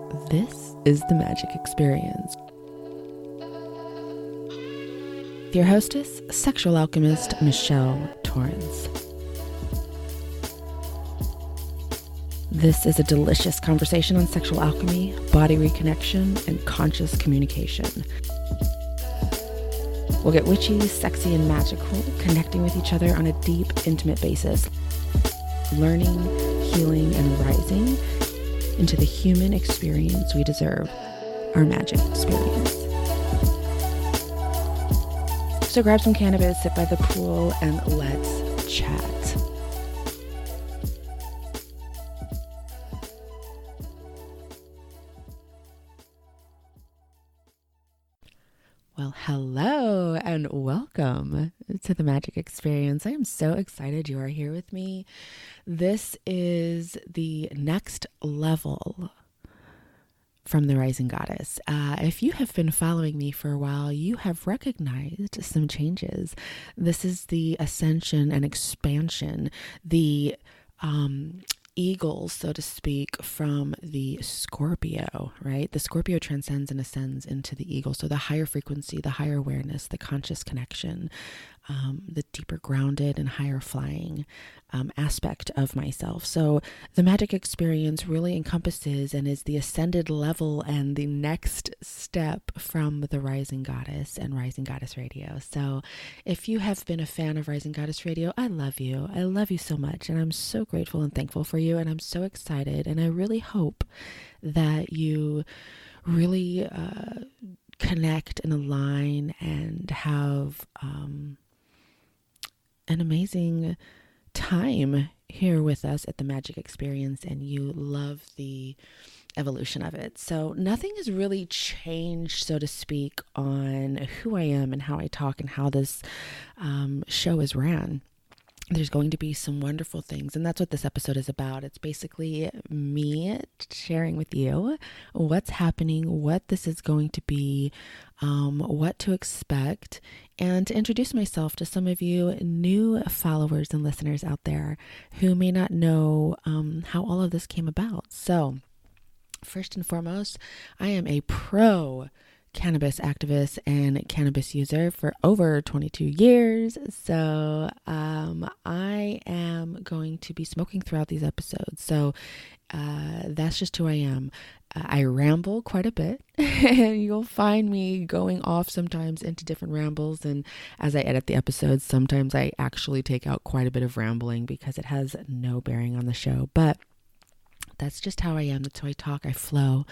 This is the Magick Experience. Your hostess, sexual alchemist Michelle Torrance. This is a delicious conversation on sexual alchemy, body reconnection, and conscious communication. We'll get witchy, sexy, and magical, connecting with each other on a deep, intimate basis, learning, healing, and rising into the human experience we deserve, our Magick Experience. So grab some cannabis, sit by the pool, and let's chat. Well, hello and welcome to the Magick Experience. I am so excited you are here with me. This is the next level from the Rising Goddess. If you have been following me for a while, you have recognized some changes. This is the ascension and expansion, the eagles, so to speak, from the Scorpio, right? The Scorpio transcends and ascends into the eagle. So the higher frequency, the higher awareness, the conscious connection, the deeper grounded and higher flying aspect of myself. So the Magick Experience really encompasses and is the ascended level and the next step from the Rising Goddess and Rising Goddess Radio. So if you have been a fan of Rising Goddess Radio, I love you. I love you so much. And I'm so grateful and thankful for you. And I'm so excited. And I really hope that you really connect and align and have an amazing time here with us at the Magick Experience, and you love the evolution of it. So nothing has really changed, so to speak, on who I am and how I talk and how this show is ran. There's going to be some wonderful things, and that's what this episode is about. It's basically me sharing with you what's happening, what this is going to be, what to expect, and to introduce myself to some of you new followers and listeners out there who may not know how all of this came about. So, first and foremost, I am a pro cannabis activist and cannabis user for over 22 years. So I am going to be smoking throughout these episodes. So that's just who I am. I ramble quite a bit, and you'll find me going off sometimes into different rambles. And as I edit the episodes, sometimes I actually take out quite a bit of rambling because it has no bearing on the show. But that's just how I am. That's how I talk. I flow.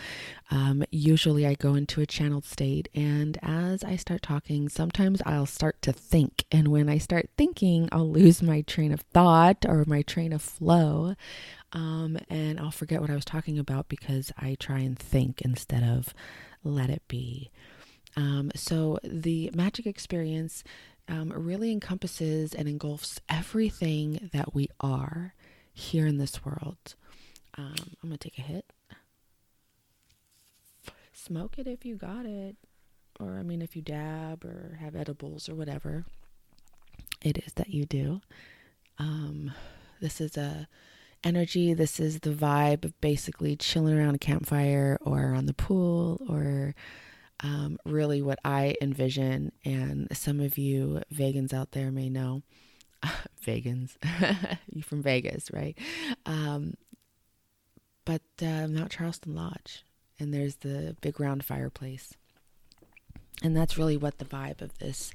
Usually I go into a channeled state, and as I start talking, sometimes I'll start to think. And when I start thinking, I'll lose my train of thought or my train of flow. And I'll forget what I was talking about because I try and think instead of let it be. So the Magick Experience really encompasses and engulfs everything that we are here in this world. I'm going to take a hit. Smoke it if you got it. Or, if you dab or have edibles or whatever it is that you do. This is a energy. This is the vibe of basically chilling around a campfire or on the pool, or really what I envision. And some of you vegans out there may know. Vegans. You from Vegas, right? But I'm not Charleston Lodge, and there's the big round fireplace. And that's really what the vibe of this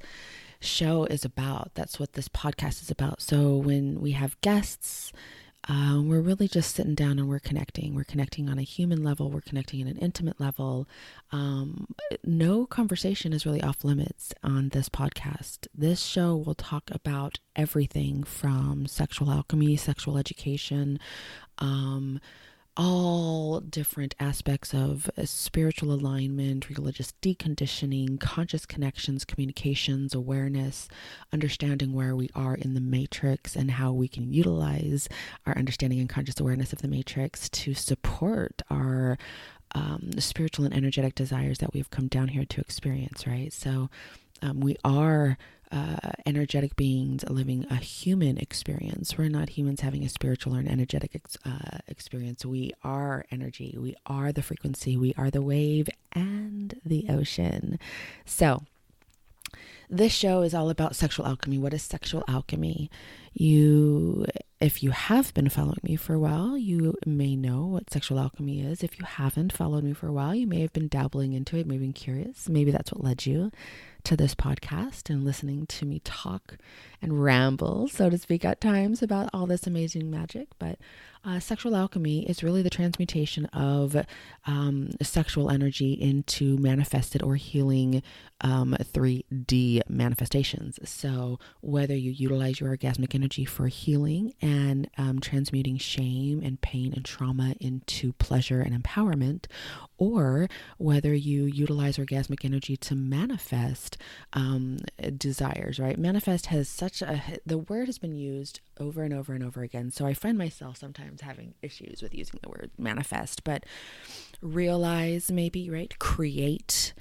show is about. That's what this podcast is about. So when we have guests, we're really just sitting down and we're connecting. We're connecting on a human level. We're connecting at an intimate level. No conversation is really off limits on this podcast. This show will talk about everything from sexual alchemy, sexual education, all different aspects of spiritual alignment, religious deconditioning, conscious connections, communications, awareness, understanding where we are in the matrix and how we can utilize our understanding and conscious awareness of the matrix to support our spiritual and energetic desires that we've come down here to experience, right? So we are energetic beings living a human experience. We're not humans having a spiritual or an energetic experience. We are energy. We are the frequency. We are the wave and the ocean. So this show is all about sexual alchemy. What is sexual alchemy? If you have been following me for a while, you may know what sexual alchemy is. If you haven't followed me for a while, you may have been dabbling into it, maybe been curious. Maybe that's what led you to this podcast and listening to me talk and ramble, so to speak, at times about all this amazing magic. But sexual alchemy is really the transmutation of sexual energy into manifested or healing 3D manifestations. So whether you utilize your orgasmic energy for healing and transmuting shame and pain and trauma into pleasure and empowerment, or whether you utilize orgasmic energy to manifest desires, right? Manifest has the word has been used over and over and over again. So I find myself sometimes having issues with using the word manifest, but realize maybe, right? Create.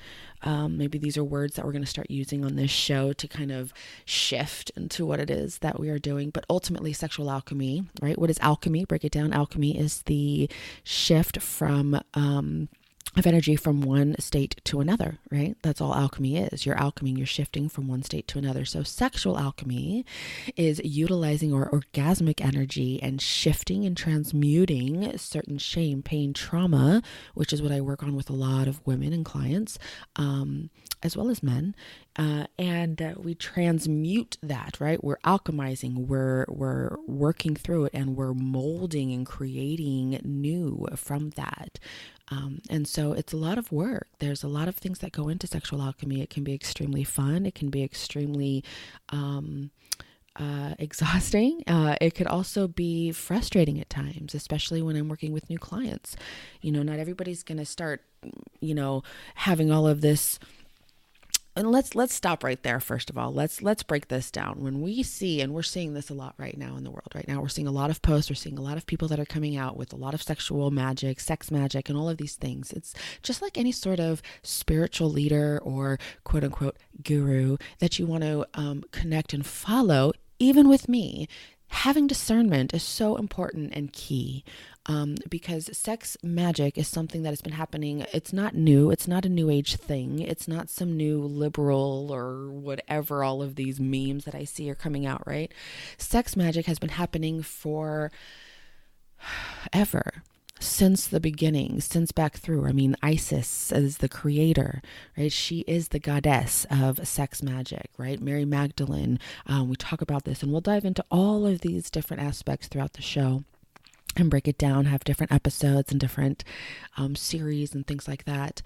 Maybe these are words that we're going to start using on this show to kind of shift into what it is that we are doing. But ultimately, sexual alchemy, right? What is alchemy? Break it down. Alchemy is the shift of energy from one state to another, right? That's all alchemy is. You're alcheming, you're shifting from one state to another. So sexual alchemy is utilizing our orgasmic energy and shifting and transmuting certain shame, pain, trauma, which is what I work on with a lot of women and clients, as well as men. And we transmute that, right? We're alchemizing, we're working through it, and we're molding and creating new from that. And so it's a lot of work. There's a lot of things that go into sexual alchemy. It can be extremely fun. It can be extremely exhausting. It could also be frustrating at times, especially when I'm working with new clients. Not everybody's going to start, having all of this. And let's stop right there. First of all, let's break this down. When we see, and we're seeing this a lot right now in the world right now, we're seeing a lot of posts, we're seeing a lot of people that are coming out with a lot of sexual magic, sex magic, and all of these things. It's just like any sort of spiritual leader or quote unquote guru that you want to connect and follow. Even with me, having discernment is so important and key. Because sex magic is something that has been happening. It's not new. It's not a new age thing. It's not some new liberal or whatever all of these memes that I see are coming out, right? Sex magic has been happening for ever. Since the beginning, since back through. I mean, Isis is the creator, right? She is the goddess of sex magic, right? Mary Magdalene. We talk about this, and we'll dive into all of these different aspects throughout the show and break it down, have different episodes and different series and things like that.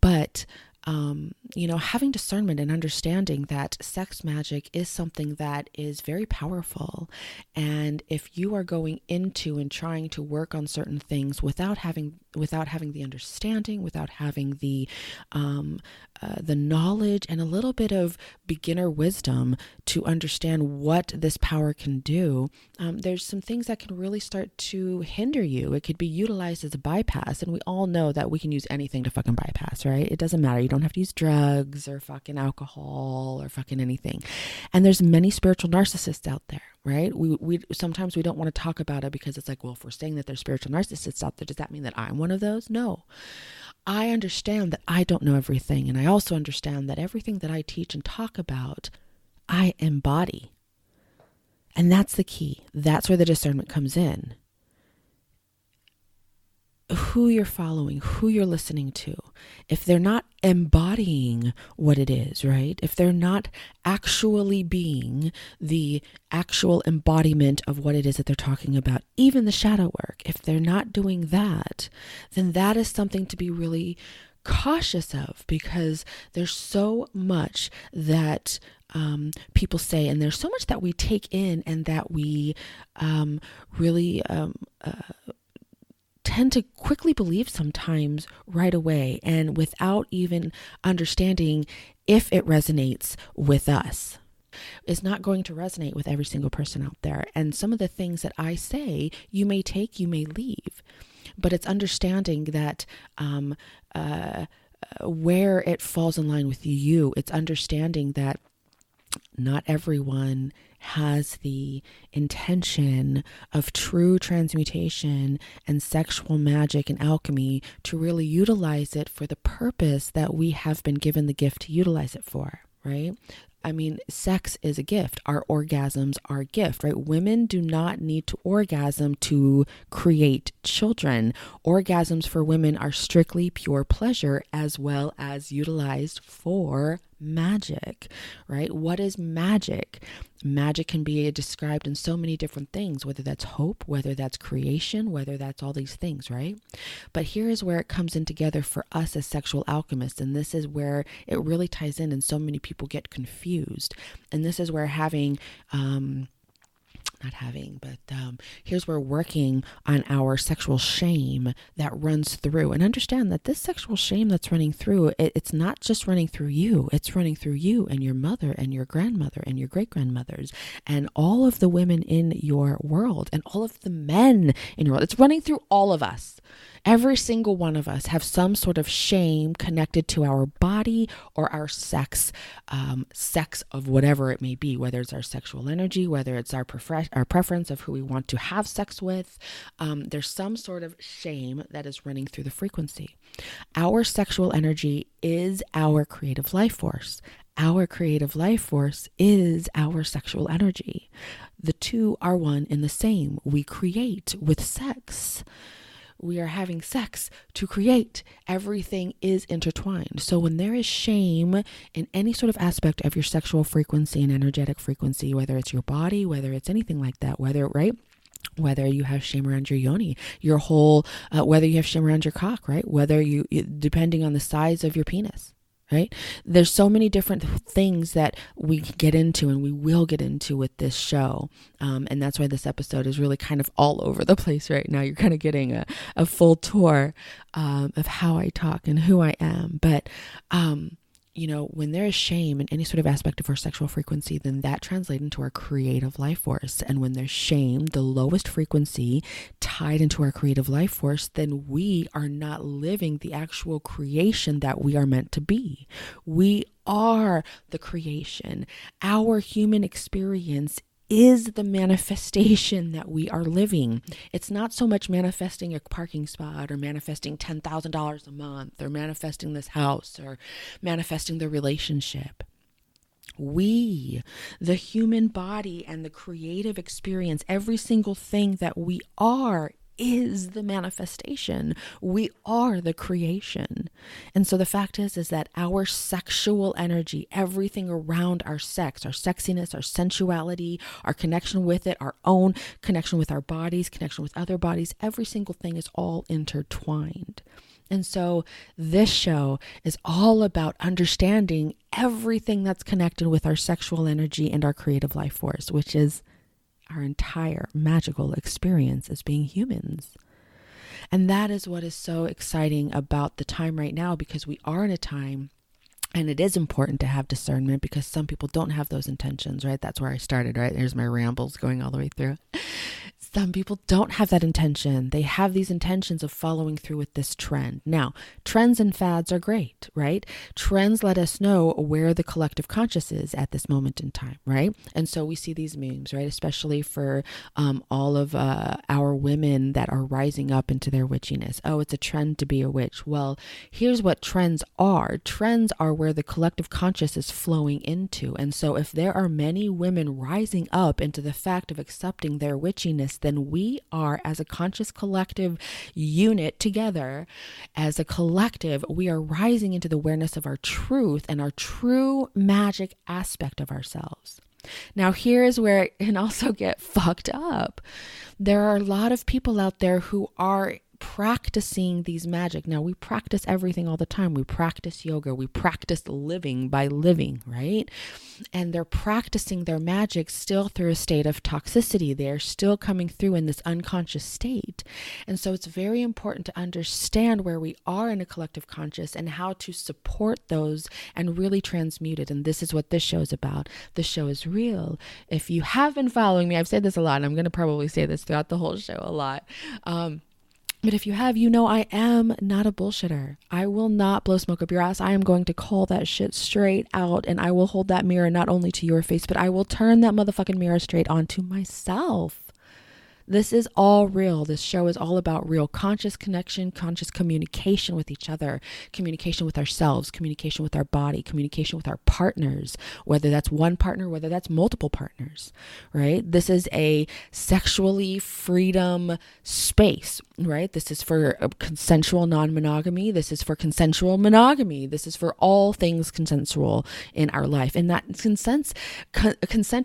But having discernment and understanding that sex magic is something that is very powerful. And if you are going into and trying to work on certain things without having the understanding, without having the knowledge and a little bit of beginner wisdom to understand what this power can do, there's some things that can really start to hinder you. It could be utilized as a bypass. And we all know that we can use anything to fucking bypass, right? It doesn't matter. You don't have to use drugs or fucking alcohol or fucking anything. And there's many spiritual narcissists out there, right? We sometimes we don't want to talk about it because it's like, well, if we're saying that there's spiritual narcissists out there, does that mean that I'm one of those? No. I understand that I don't know everything. And I also understand that everything that I teach and talk about, I embody. And that's the key. That's where the discernment comes in. Who you're following, who you're listening to, if they're not embodying what it is, right? If they're not actually being the actual embodiment of what it is that they're talking about, even the shadow work, if they're not doing that, then that is something to be really cautious of, because there's so much that people say, and there's so much that we take in and that we really tend to quickly believe sometimes right away, and without even understanding if it resonates with us. It's not going to resonate with every single person out there. And some of the things that I say, you may take, you may leave, but it's understanding that where it falls in line with you. It's understanding that Not everyone has the intention of true transmutation and sexual magic and alchemy to really utilize it for the purpose that we have been given the gift to utilize it for, right? I mean, sex is a gift. Our orgasms are a gift, right? Women do not need to orgasm to create children. Orgasms for women are strictly pure pleasure as well as utilized for magic, right? What is magic? Magic can be described in so many different things, whether that's hope, whether that's creation, whether that's all these things, right? But here is where it comes in together for us as sexual alchemists. And this is where it really ties in and so many people get confused. And this is where here's where working on our sexual shame that runs through, and understand that this sexual shame that's running through, it's not just running through you, it's running through you and your mother and your grandmother and your great grandmothers and all of the women in your world and all of the men in your world. It's running through all of us. Every single one of us have some sort of shame connected to our body or our sex, sex of whatever it may be, whether it's our sexual energy, whether it's our preference of who we want to have sex with. There's some sort of shame that is running through the frequency. Our sexual energy is our creative life force. Our creative life force is our sexual energy. The two are one and the same. We create with sex. We are having sex to create. Everything is intertwined. So when there is shame in any sort of aspect of your sexual frequency and energetic frequency, whether it's your body, whether it's anything like that, whether you have shame around your yoni, your whole, whether you have shame around your cock, right? Whether depending on the size of your penis. Right? There's so many different things that we get into and we will get into with this show. And that's why this episode is really kind of all over the place right now. You're kind of getting a full tour of how I talk and who I am. But, when there is shame in any sort of aspect of our sexual frequency, then that translates into our creative life force. And when there's shame, the lowest frequency tied into our creative life force, then we are not living the actual creation that we are meant to be. We are the creation. Our human experience is the manifestation that we are living. It's not so much manifesting a parking spot or manifesting $10,000 a month or manifesting this house or manifesting the relationship. We, the human body and the creative experience, every single thing that we are is the manifestation. We are the creation. And so the fact is that our sexual energy, everything around our sex, our sexiness, our sensuality, our connection with it, our own connection with our bodies, connection with other bodies, every single thing is all intertwined. And so this show is all about understanding everything that's connected with our sexual energy and our creative life force, which is our entire magical experience as being humans. And that is what is so exciting about the time right now, because we are in a time, and it is important to have discernment because some people don't have those intentions, right? That's where I started, right? There's my rambles going all the way through. Some people don't have that intention. They have these intentions of following through with this trend. Now, trends and fads are great, right? Trends let us know where the collective conscious is at this moment in time, right? And so we see these memes, right? Especially for all of our women that are rising up into their witchiness. Oh, it's a trend to be a witch. Well, here's what trends are. Trends are where the collective conscious is flowing into. And so if there are many women rising up into the fact of accepting their witchiness, then we are, as a conscious collective unit together, as a collective, we are rising into the awareness of our truth and our true magic aspect of ourselves. Now, here is where it can also get fucked up. There are a lot of people out there who are practicing these magic. Now, we practice everything all the time. We practice yoga. We practice living by living, right? And they're practicing their magic still through a state of toxicity. They're still coming through in this unconscious state. And so it's very important to understand where we are in a collective conscious and how to support those and really transmute it. And this is what this show is about. The show is real. If you have been following me, I've said this a lot, and I'm going to probably say this throughout the whole show a lot. But if you have, you know I am not a bullshitter. I will not blow smoke up your ass. I am going to call that shit straight out, and I will hold that mirror not only to your face, but I will turn that motherfucking mirror straight onto myself. This is all real. This show is all about real conscious connection, conscious communication with each other, communication with ourselves, communication with our body, communication with our partners, whether that's one partner, whether that's multiple partners, right? This is a sexually freedom space, right? This is for consensual non-monogamy. This is for consensual monogamy. This is for all things consensual in our life. And that consent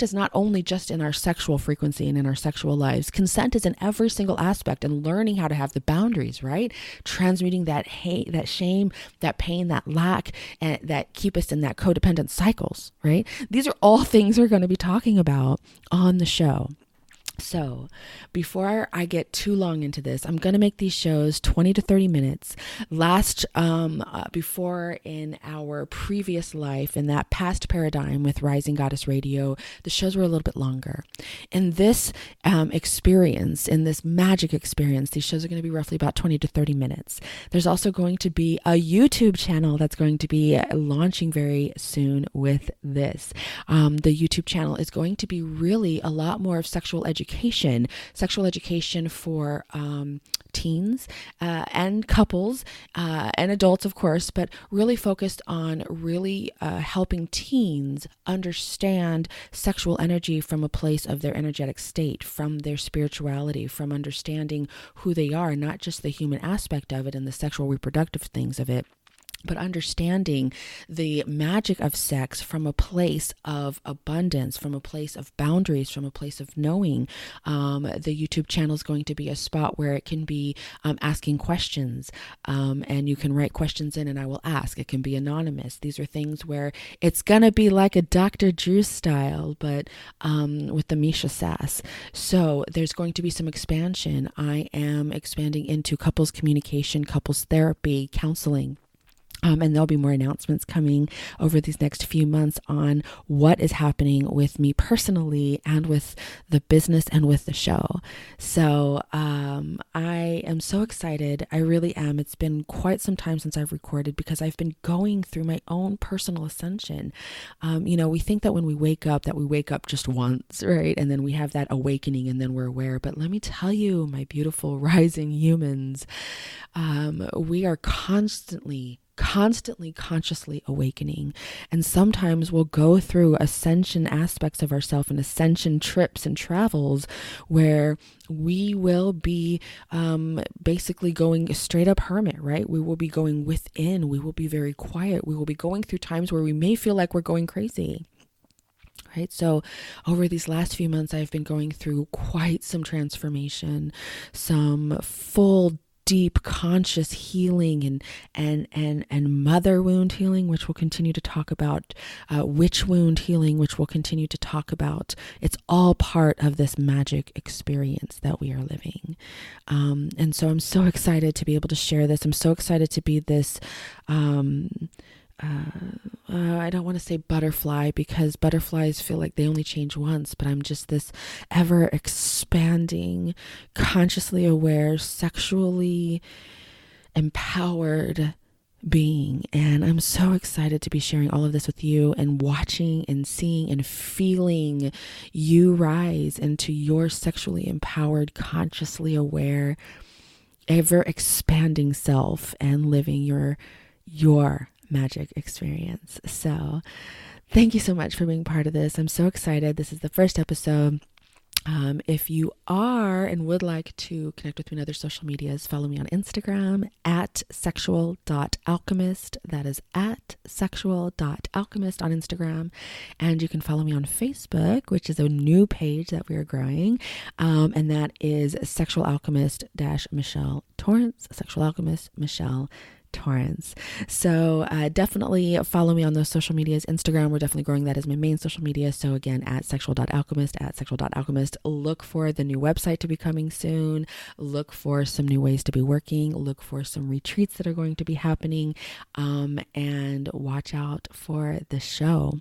is not only just in our sexual frequency and in our sexual lives. Consent is in every single aspect, and learning how to have the boundaries, right? Transmuting that hate, that shame, that pain, that lack, and that keep us in that codependent cycles, right? These are all things we're going to be talking about on the show. So before I get too long into this, I'm going to make these shows 20 to 30 minutes. Before in our previous life, in that past paradigm with Rising Goddess Radio, the shows were a little bit longer. In this experience, in this Magick Experience, these shows are going to be roughly about 20 to 30 minutes. There's also going to be a YouTube channel that's going to be launching very soon with this. The YouTube channel is going to be really a lot more of sexual education for teens and couples and adults, of course, but really focused on really helping teens understand sexual energy from a place of their energetic state, from their spirituality, from understanding who they are, not just the human aspect of it and the sexual reproductive things of it, but understanding the magic of sex from a place of abundance, from a place of boundaries, from a place of knowing. The YouTube channel is going to be a spot where it can be asking questions, and you can write questions in and I will ask. It can be anonymous. These are things where it's going to be like a Dr. Drew style, but with the Misha sass. So there's going to be some expansion. I am expanding into couples communication, couples therapy, counseling. And there'll be more announcements coming over these next few months on what is happening with me personally and with the business and with the show. So I am so excited. I really am. It's been quite some time since I've recorded because I've been going through my own personal ascension. We think that when we wake up just once, right? And then we have that awakening and then we're aware. But let me tell you, my beautiful rising humans, we are constantly consciously awakening, and sometimes we'll go through ascension aspects of ourselves and ascension trips and travels where we will be basically going straight up hermit, right? We will be going within. We will be very quiet. We will be going through times where we may feel like we're going crazy. Right. So over these last few months, I've been going through quite some transformation, some full deep conscious healing and mother wound healing, which we'll continue to talk about, witch wound healing, which we'll continue to talk about. It's all part of this magic experience that we are living. And so I'm so excited to be able to share this. I'm so excited to be this, I don't want to say butterfly because butterflies feel like they only change once, but I'm just this ever expanding, consciously aware, sexually empowered being. And I'm so excited to be sharing all of this with you and watching and seeing and feeling you rise into your sexually empowered, consciously aware, ever expanding self and living your magic experience. So thank you so much for being part of this. I'm so excited. This is the first episode. If you are and would like to connect with me on other social medias, follow me on Instagram at sexual.alchemist. That is at sexual.alchemist on Instagram. And you can follow me on Facebook, which is a new page that we are growing. And that is Sexual Alchemist Michelle Torrance, Sexual Alchemist Michelle Torrance. So definitely follow me on those social medias. Instagram, we're definitely growing that as my main social media. So again, at sexual.alchemist. Look for the new website to be coming soon. Look for some new ways to be working. Look for some retreats that are going to be happening. And watch out for the show.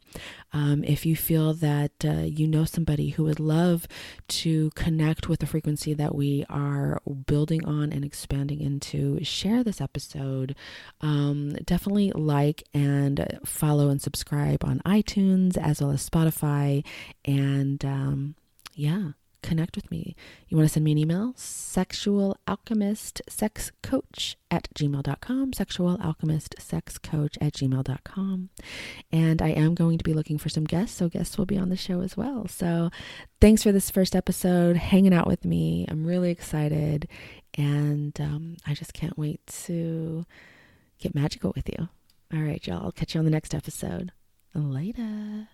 If you feel that you know somebody who would love to connect with the frequency that we are building on and expanding into, share this episode. Definitely like and follow and subscribe on iTunes as well as Spotify. And connect with me. You want to send me an email? sexualalchemistsexcoach@gmail.com. sexualalchemistsexcoach@gmail.com. And I am going to be looking for some guests, so guests will be on the show as well. So thanks for this first episode, hanging out with me. I'm really excited, and I just can't wait to get magical with you. All right, y'all. I'll catch you on the next episode. Later.